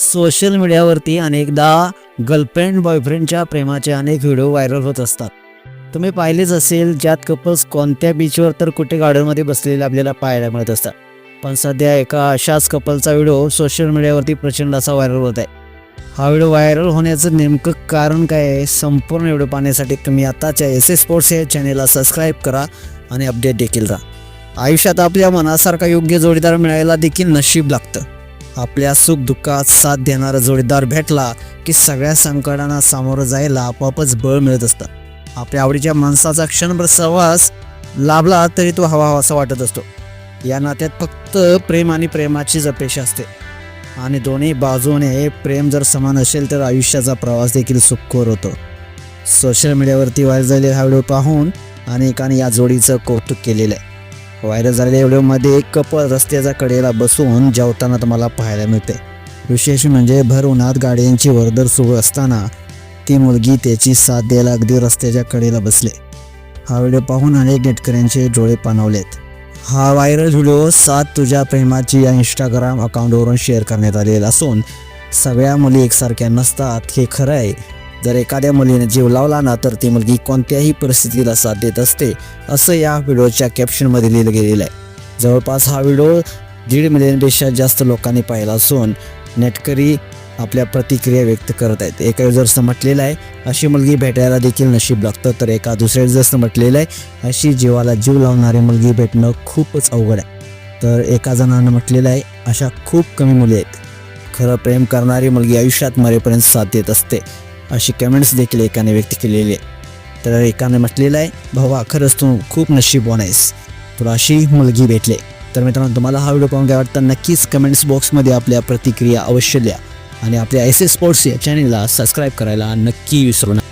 Social मीडियावरती अनेकदा girlfriend बॉयफ्रेंडच्या प्रेमाचे अनेक व्हिडिओ व्हायरल होत असतात. तुम्ही पाहिलेच असेल, ज्यात कपल्स कोणत्या बीचवर तर कुठे गार्डनमध्ये बसलेले आपल्याला पाहायला मिळत असतात. पण सध्या एका अशाच कपलचा व्हिडिओ सोशल मीडियावरती प्रचंड असा व्हायरल होत आहे. हा व्हिडिओ व्हायरल होण्याचं नेमकं कारण काय आहे, संपूर्ण व्हिडिओ पाहण्यासाठी तुम्ही आताच्या SS स्पोर्ट्स या चॅनेलला सबस्क्राईब करा आणि अपडेट देखील राहा. आयुष्यात आपल्या मनासारखा योग्य जोडीदार मिळायला देखील नशीब लागतं. आपल्या सुखदुःखात साथ देणारा जोडीदार भेटला की सगळ्या संकटांना सामोरं जायला आपोआपच बळ मिळत असतं. आपल्या आवडीच्या माणसाचा क्षणभर सहवास लाभला तरी तो हवा हवासा वाटत असतो. या नात्यात फक्त प्रेम आणि प्रेमाचीच अपेक्षा असते आणि दोन्ही बाजूने प्रेम जर समान असेल तर आयुष्याचा प्रवास देखील सुखकर होतो. सोशल मीडियावरती व्हायरल झालेला हा व्हिडिओ पाहून अनेकांनी या जोडीचं कौतुक केलेलं आहे. व्हायरल झालेल्या व्हिडिओमध्ये एक कपल रस्त्याच्या कडेला बसून जेवताना तुम्हाला पाहायला मिळते. विशेष म्हणजे भर उन्हात गाड्यांची वर्दळ सुरू असताना ती मुलगी त्याची साथ द्यायला अगदी रस्त्याच्या कडेला बसले. हा व्हिडिओ पाहून अनेक नेटकऱ्यांचे डोळे पाणावलेत. हा व्हायरल व्हिडिओ साथ तुझ्या प्रेमाची या इंस्टाग्राम अकाउंटवरून शेअर करण्यात आलेला असून सगळ्या मुली एकसारख्या नसतात हे खरं आहे. जर एखाद्या मुलीने जीव लावला ना तर ती मुलगी कोणत्याही परिस्थितीला साथ देत असते, असं या व्हिडिओच्या कॅप्शनमध्ये लिहिलं गेलेलं आहे. जवळपास हा व्हिडिओ 1.5 मिलियनपेक्षा जास्त लोकांनी पाहिला असून नेटकरी आपल्या प्रतिक्रिया व्यक्त करत आहेत. एका युजर्सनं म्हटलेलं आहे, अशी मुलगी भेटायला देखील नशीब लागतं. तर एका दुसऱ्या युजर्सनं म्हटलेलं आहे, अशी जीवाला जीव लावणारी मुलगी भेटणं खूपच अवघड आहे. तर एका जणानं म्हटलेलं आहे, अशा खूप कमी मुली आहेत. खरं प्रेम करणारी मुलगी आयुष्यात मरेपर्यंत साथ देत असते, अशी कमेंट्स देखील एकाने व्यक्त केलेली आहे. तर एकाने म्हटलेलं आहे, भावा खरंच तू खूप नशीबवान आहेस, तुला अशी मुलगी भेटले. तर मित्रांनो, तुम्हाला हा व्हिडिओ पाहून काय वाटतं नक्कीच कमेंट्स बॉक्समध्ये आपल्या प्रतिक्रिया अवश्य द्या आणि आपल्या SS स्पोर्ट्स या चॅनेलला सबस्क्राईब करायला नक्की विसरू नका.